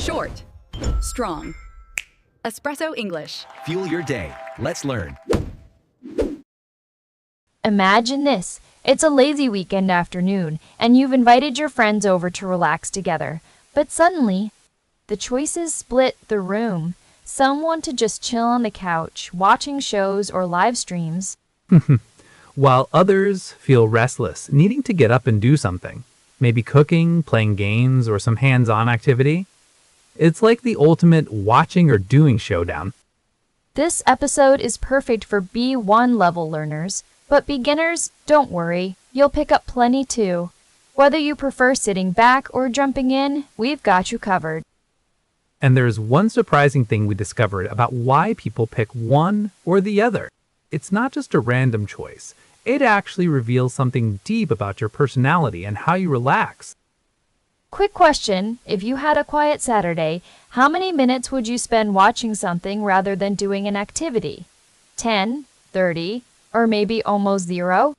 Short. Strong. Espresso English. Fuel your day. Let's learn. Imagine this. It's a lazy weekend afternoon, and you've invited your friends over to relax together. But suddenly, the choices split the room. Some want to just chill on the couch, watching shows or live streams. While others feel restless, needing to get up and do something. Maybe cooking, playing games, or some hands-on activity. It's like the ultimate watching or doing showdown. This episode is perfect for B1 level learners, but beginners, don't worry, you'll pick up plenty too. Whether you prefer sitting back or jumping in, we've got you covered. And there's one surprising thing we discovered about why people pick one or the other. It's not just a random choice. It actually reveals something deep about your personality and how you relax. Quick question, if you had a quiet Saturday, how many minutes would you spend watching something rather than doing an activity? 10, 30, or maybe almost 0?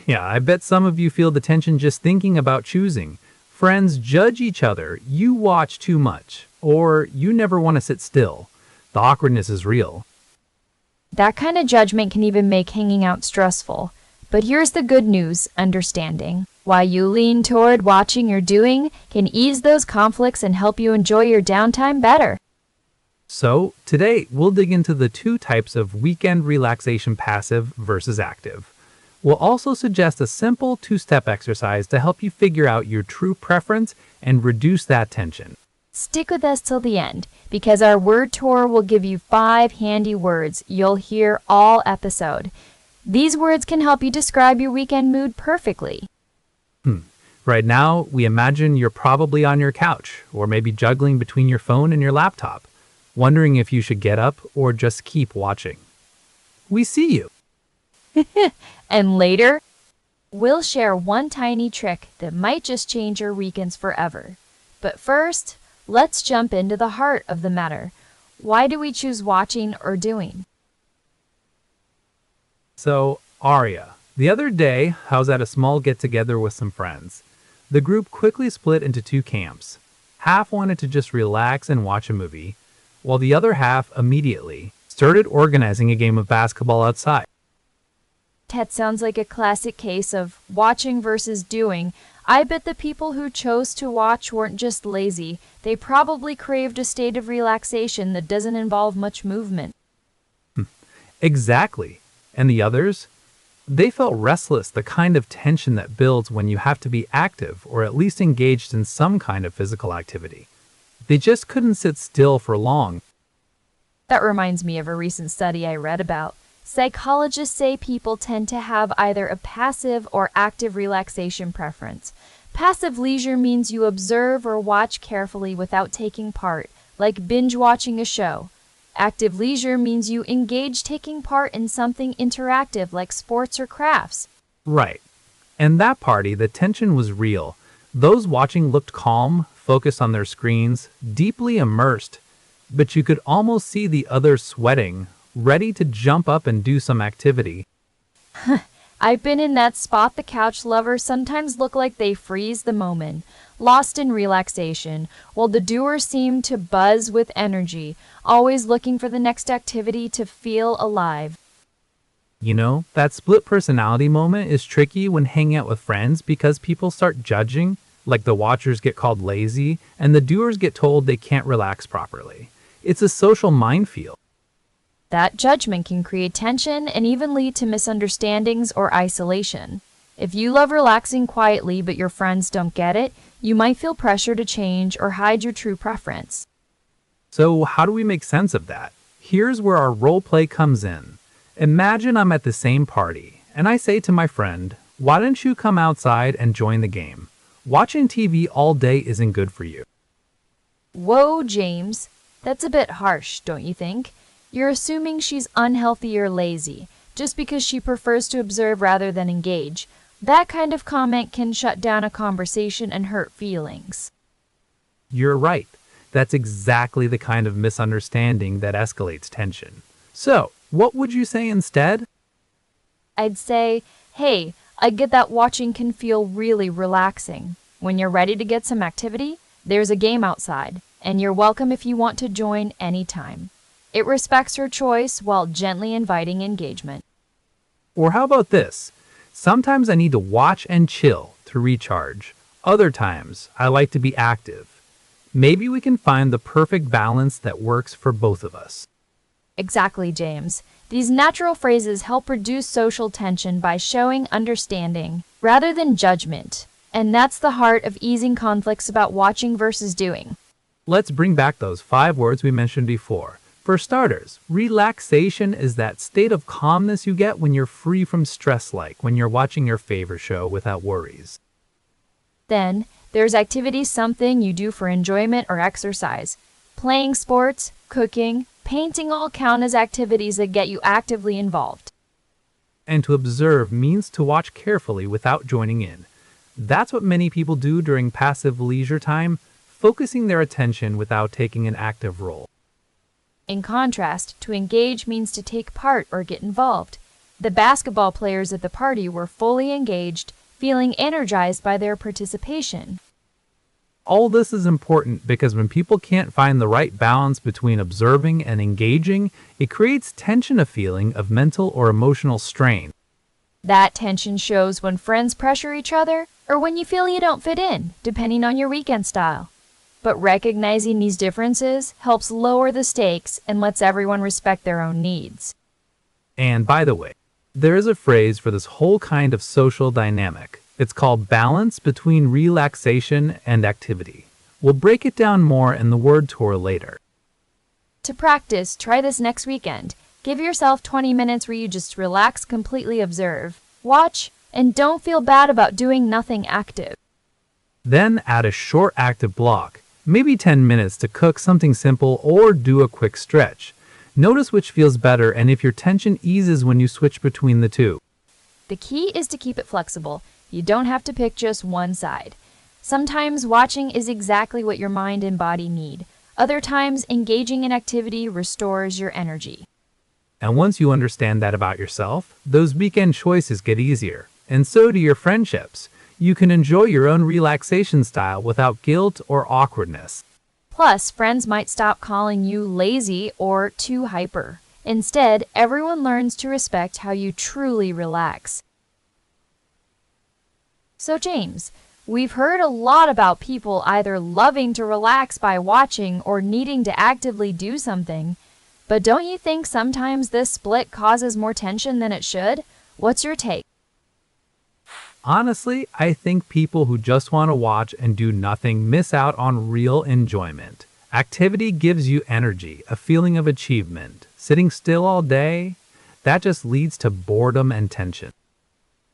Yeah, I bet some of you feel the tension just thinking about choosing. Friends judge each other, you watch too much, or you never want to sit still. The awkwardness is real. That kind of judgment can even make hanging out stressful. But here's the good news, understanding. Why you lean toward watching or doing can ease those conflicts and help you enjoy your downtime better. So, today we'll dig into the two types of weekend relaxation, passive versus active. We'll also suggest a simple two-step exercise to help you figure out your true preference and reduce that tension. Stick with us till the end, because our word tour will give you 5 handy words you'll hear all episode. These words can help you describe your weekend mood perfectly. Right now, we imagine you're probably on your couch, or maybe juggling between your phone and your laptop, wondering if you should get up or just keep watching. We see you. And later, we'll share one tiny trick that might just change your weekends forever. But first, let's jump into the heart of the matter. Why do we choose watching or doing? So, Arya, the other day, I was at a small get-together with some friends. The group quickly split into 2 camps. Half wanted to just relax and watch a movie, while the other half immediately started organizing a game of basketball outside. That sounds like a classic case of watching versus doing. I bet the people who chose to watch weren't just lazy. They probably craved a state of relaxation that doesn't involve much movement. Exactly. And the others? They felt restless, the kind of tension that builds when you have to be active or at least engaged in some kind of physical activity. They just couldn't sit still for long. That reminds me of a recent study I read about. Psychologists say people tend to have either a passive or active relaxation preference. Passive leisure means you observe or watch carefully without taking part, like binge watching a show. Active leisure means you engage taking part in something interactive like sports or crafts. Right. And that party, the tension was real. Those watching looked calm, focused on their screens, deeply immersed. But you could almost see the others sweating, ready to jump up and do some activity. I've been in that spot. The couch lovers sometimes look like they freeze the moment, lost in relaxation, while the doers seem to buzz with energy, always looking for the next activity to feel alive. You know, that split personality moment is tricky when hanging out with friends because people start judging, like the watchers get called lazy and the doers get told they can't relax properly. It's a social minefield. That judgment can create tension and even lead to misunderstandings or isolation. If you love relaxing quietly but your friends don't get it, you might feel pressure to change or hide your true preference. So how do we make sense of that? Here's where our role play comes in. Imagine I'm at the same party, and I say to my friend, "Why don't you come outside and join the game? Watching TV all day isn't good for you." Whoa, James. That's a bit harsh, don't you think? You're assuming she's unhealthy or lazy, just because she prefers to observe rather than engage. That kind of comment can shut down a conversation and hurt feelings. You're right. That's exactly the kind of misunderstanding that escalates tension. So, what would you say instead? I'd say, hey, I get that watching can feel really relaxing. When you're ready to get some activity, there's a game outside, and you're welcome if you want to join anytime. It respects your choice while gently inviting engagement. Or how about this? Sometimes I need to watch and chill to recharge. Other times, I like to be active. Maybe we can find the perfect balance that works for both of us. Exactly, James. These natural phrases help reduce social tension by showing understanding rather than judgment. And that's the heart of easing conflicts about watching versus doing. Let's bring back those 5 words we mentioned before. For starters, relaxation is that state of calmness you get when you're free from stress, like when you're watching your favorite show without worries. Then, there's activity, something you do for enjoyment or exercise. Playing sports, cooking, painting all count as activities that get you actively involved. And to observe means to watch carefully without joining in. That's what many people do during passive leisure time, focusing their attention without taking an active role. In contrast, to engage means to take part or get involved. The basketball players at the party were fully engaged, feeling energized by their participation. All this is important because when people can't find the right balance between observing and engaging, it creates tension, a feeling of mental or emotional strain. That tension shows when friends pressure each other or when you feel you don't fit in, depending on your weekend style. But recognizing these differences helps lower the stakes and lets everyone respect their own needs. And by the way, there is a phrase for this whole kind of social dynamic. It's called balance between relaxation and activity. We'll break it down more in the word tour later. To practice, try this next weekend. Give yourself 20 minutes where you just relax, completely observe, watch, and don't feel bad about doing nothing active. Then add a short active block, maybe 10 minutes to cook something simple or do a quick stretch. Notice which feels better and if your tension eases when you switch between the two. The key is to keep it flexible. You don't have to pick just one side. Sometimes watching is exactly what your mind and body need. Other times, engaging in activity restores your energy. And once you understand that about yourself, those weekend choices get easier. And so do your friendships. You can enjoy your own relaxation style without guilt or awkwardness. Plus, friends might stop calling you lazy or too hyper. Instead, everyone learns to respect how you truly relax. So James, we've heard a lot about people either loving to relax by watching or needing to actively do something. But don't you think sometimes this split causes more tension than it should? What's your take? Honestly, I think people who just want to watch and do nothing miss out on real enjoyment. Activity gives you energy, a feeling of achievement. Sitting still all day, that just leads to boredom and tension.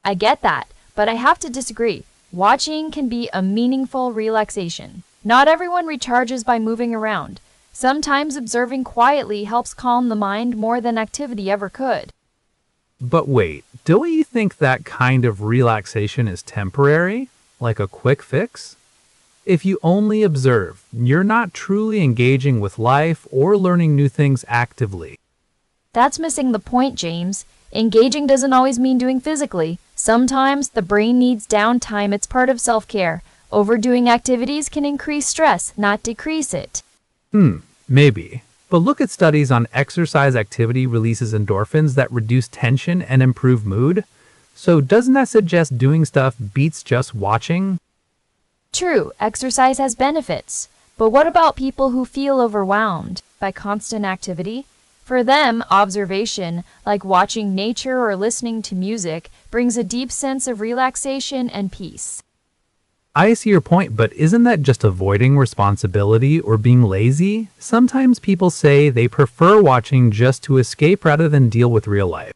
I get that, but I have to disagree. Watching can be a meaningful relaxation. Not everyone recharges by moving around. Sometimes observing quietly helps calm the mind more than activity ever could. But wait, don't you think that kind of relaxation is temporary? Like a quick fix? If you only observe, you're not truly engaging with life or learning new things actively. That's missing the point, James. Engaging doesn't always mean doing physically. Sometimes the brain needs downtime. It's part of self-care. Overdoing activities can increase stress, not decrease it. Maybe. But look at studies on exercise activity releases endorphins that reduce tension and improve mood. So doesn't that suggest doing stuff beats just watching? True, exercise has benefits. But what about people who feel overwhelmed by constant activity? For them, observation, like watching nature or listening to music, brings a deep sense of relaxation and peace. I see your point, but isn't that just avoiding responsibility or being lazy? Sometimes people say they prefer watching just to escape rather than deal with real life.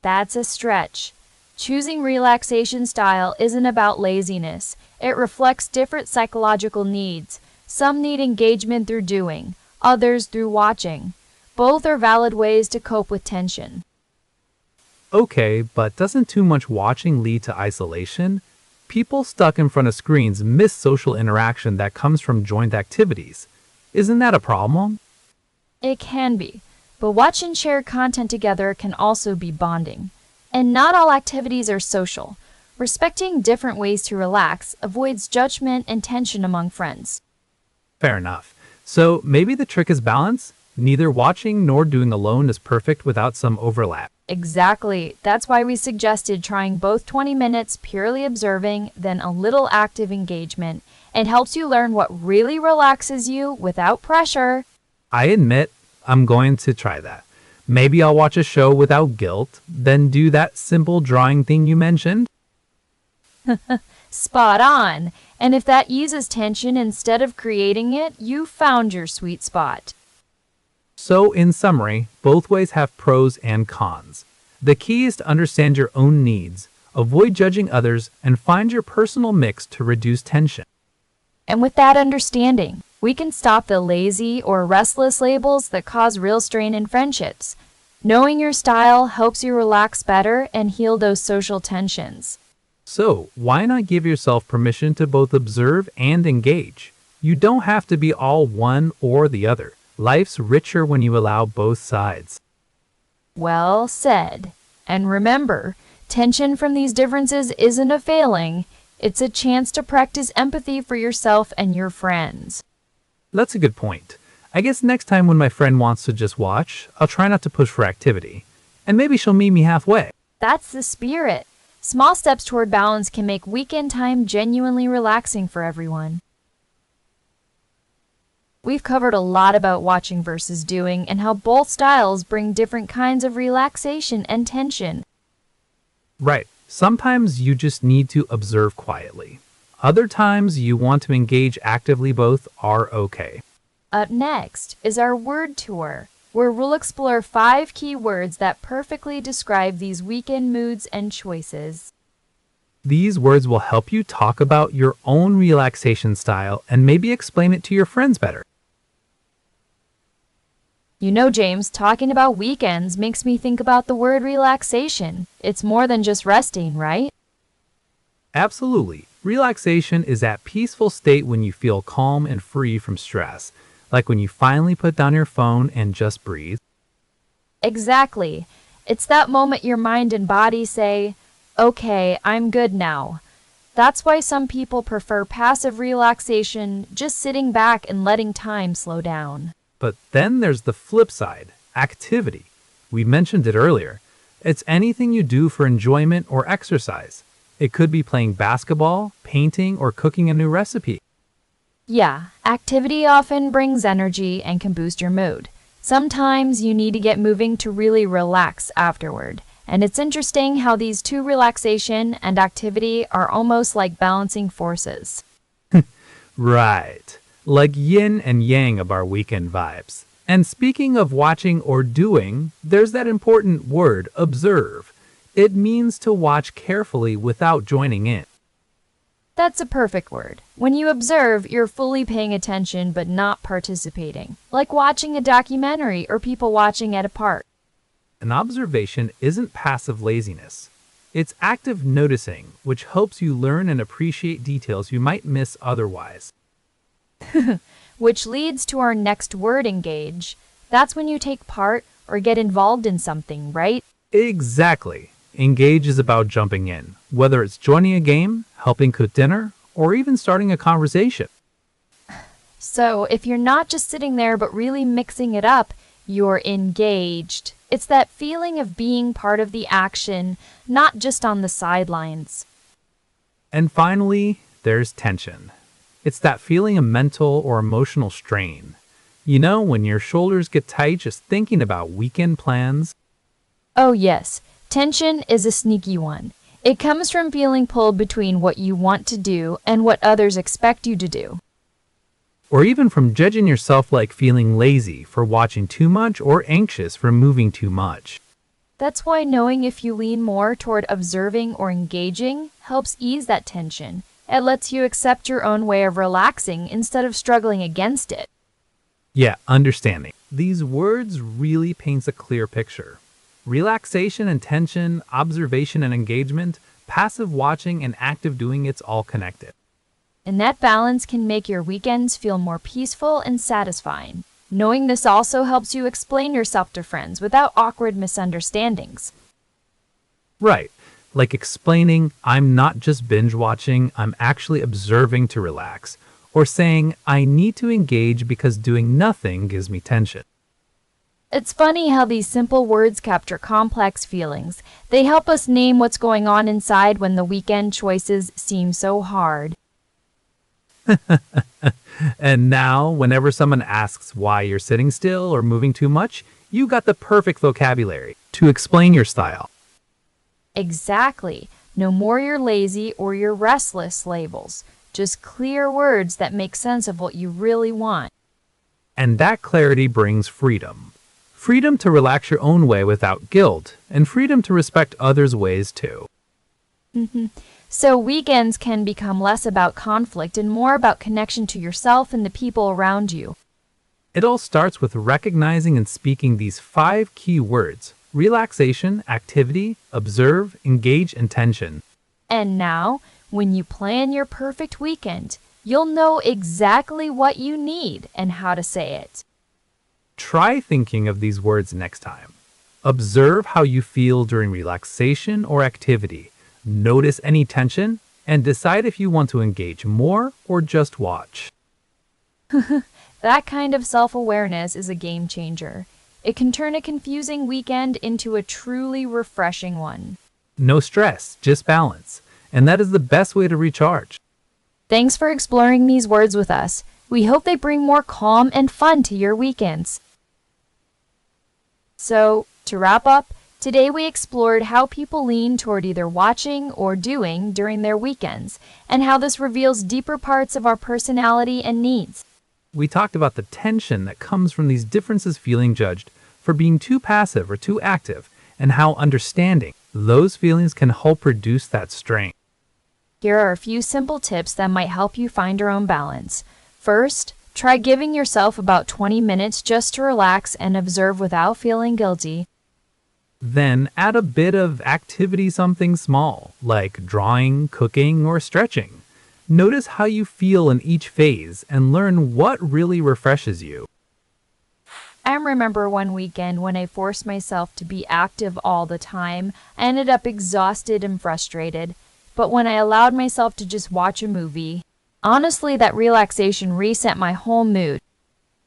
That's a stretch. Choosing relaxation style isn't about laziness. It reflects different psychological needs. Some need engagement through doing, others through watching. Both are valid ways to cope with tension. Okay, but doesn't too much watching lead to isolation? People stuck in front of screens miss social interaction that comes from joint activities. Isn't that a problem? It can be, but watch and share content together can also be bonding. And not all activities are social. Respecting different ways to relax avoids judgment and tension among friends. Fair enough. So maybe the trick is balance? Neither watching nor doing alone is perfect without some overlap. Exactly. That's why we suggested trying both 20 minutes purely observing, then a little active engagement. It helps you learn what really relaxes you without pressure. I admit, I'm going to try that. Maybe I'll watch a show without guilt, then do that simple drawing thing you mentioned. Spot on. And if that eases tension instead of creating it, you found your sweet spot. So, in summary, both ways have pros and cons. The key is to understand your own needs, avoid judging others, and find your personal mix to reduce tension. And with that understanding, we can stop the lazy or restless labels that cause real strain in friendships. Knowing your style helps you relax better and heal those social tensions. So, why not give yourself permission to both observe and engage? You don't have to be all one or the other. Life's richer when you allow both sides. Well said. And remember, tension from these differences isn't a failing. It's a chance to practice empathy for yourself and your friends. That's a good point. I guess next time when my friend wants to just watch, I'll try not to push for activity. And maybe she'll meet me halfway. That's the spirit. Small steps toward balance can make weekend time genuinely relaxing for everyone. We've covered a lot about watching versus doing and how both styles bring different kinds of relaxation and tension. Right. Sometimes you just need to observe quietly. Other times you want to engage actively. Both are okay. Up next is our word tour, where we'll explore 5 key words that perfectly describe these weekend moods and choices. These words will help you talk about your own relaxation style and maybe explain it to your friends better. You know, James, talking about weekends makes me think about the word relaxation. It's more than just resting, right? Absolutely. Relaxation is that peaceful state when you feel calm and free from stress, like when you finally put down your phone and just breathe. Exactly. It's that moment your mind and body say, "Okay, I'm good now." That's why some people prefer passive relaxation, just sitting back and letting time slow down. But then there's the flip side, activity. We mentioned it earlier. It's anything you do for enjoyment or exercise. It could be playing basketball, painting, or cooking a new recipe. Yeah, activity often brings energy and can boost your mood. Sometimes you need to get moving to really relax afterward. And it's interesting how these two, relaxation and activity, are almost like balancing forces. Right. Like yin and yang of our weekend vibes. And speaking of watching or doing, there's that important word, observe. It means to watch carefully without joining in. That's a perfect word. When you observe, you're fully paying attention but not participating, like watching a documentary or people watching at a park. An observation isn't passive laziness. It's active noticing, which helps you learn and appreciate details you might miss otherwise. Which leads to our next word, engage. That's when you take part or get involved in something, right? Exactly. Engage is about jumping in, whether it's joining a game, helping cook dinner, or even starting a conversation. So if you're not just sitting there but really mixing it up, you're engaged. It's that feeling of being part of the action, not just on the sidelines. And finally, there's tension. It's that feeling of mental or emotional strain. You know, when your shoulders get tight just thinking about weekend plans. Oh yes, tension is a sneaky one. It comes from feeling pulled between what you want to do and what others expect you to do. Or even from judging yourself, like feeling lazy for watching too much or anxious for moving too much. That's why knowing if you lean more toward observing or engaging helps ease that tension. It lets you accept your own way of relaxing instead of struggling against it. Yeah, understanding. These words really paints a clear picture. Relaxation and tension, observation and engagement, passive watching and active doing, it's all connected. And that balance can make your weekends feel more peaceful and satisfying. Knowing this also helps you explain yourself to friends without awkward misunderstandings. Right. like explaining, I'm not just binge watching, I'm actually observing to relax, or saying, I need to engage because doing nothing gives me tension. It's funny how these simple words capture complex feelings. They help us name what's going on inside when the weekend choices seem so hard. And now, whenever someone asks why you're sitting still or moving too much, you got the perfect vocabulary to explain your style. Exactly. No more your lazy or your restless labels. Just clear words that make sense of what you really want. And that clarity brings freedom. Freedom to relax your own way without guilt, and freedom to respect others' ways too. So weekends can become less about conflict and more about connection to yourself and the people around you. It all starts with recognizing and speaking these 5 key words: relaxation, activity, observe, engage, and tension. And now, when you plan your perfect weekend, you'll know exactly what you need and how to say it. Try thinking of these words next time. Observe how you feel during relaxation or activity. Notice any tension and decide if you want to engage more or just watch. That kind of self-awareness is a game changer. It can turn a confusing weekend into a truly refreshing one. No stress, just balance. And that is the best way to recharge. Thanks for exploring these words with us. We hope they bring more calm and fun to your weekends. So, to wrap up, today we explored how people lean toward either watching or doing during their weekends, and how this reveals deeper parts of our personality and needs. We talked about the tension that comes from these differences feeling judged for being too passive or too active, and how understanding those feelings can help reduce that strain. Here are a few simple tips that might help you find your own balance. First, try giving yourself about 20 minutes just to relax and observe without feeling guilty. Then add a bit of activity, something small, like drawing, cooking, or stretching. Notice how you feel in each phase and learn what really refreshes you. I remember one weekend when I forced myself to be active all the time. I ended up exhausted and frustrated. But when I allowed myself to just watch a movie, honestly, that relaxation reset my whole mood.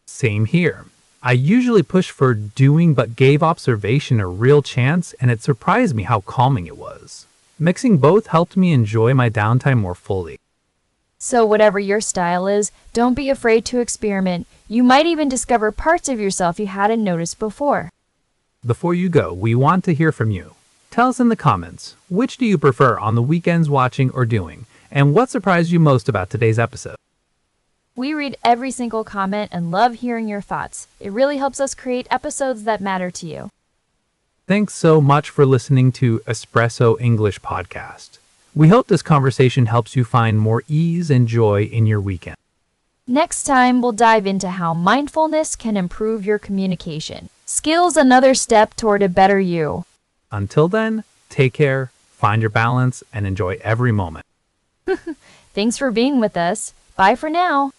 Same here. I usually push for doing but gave observation a real chance, and it surprised me how calming it was. Mixing both helped me enjoy my downtime more fully. So whatever your style is, don't be afraid to experiment. You might even discover parts of yourself you hadn't noticed before. Before you go, we want to hear from you. Tell us in the comments, which do you prefer on the weekends watching or doing, and what surprised you most about today's episode? We read every single comment and love hearing your thoughts. It really helps us create episodes that matter to you. Thanks so much for listening to Espresso English Podcast. We hope this conversation helps you find more ease and joy in your weekend. Next time, we'll dive into how mindfulness can improve your communication. Skills another step toward a better you. Until then, take care, find your balance, and enjoy every moment. Thanks for being with us. Bye for now.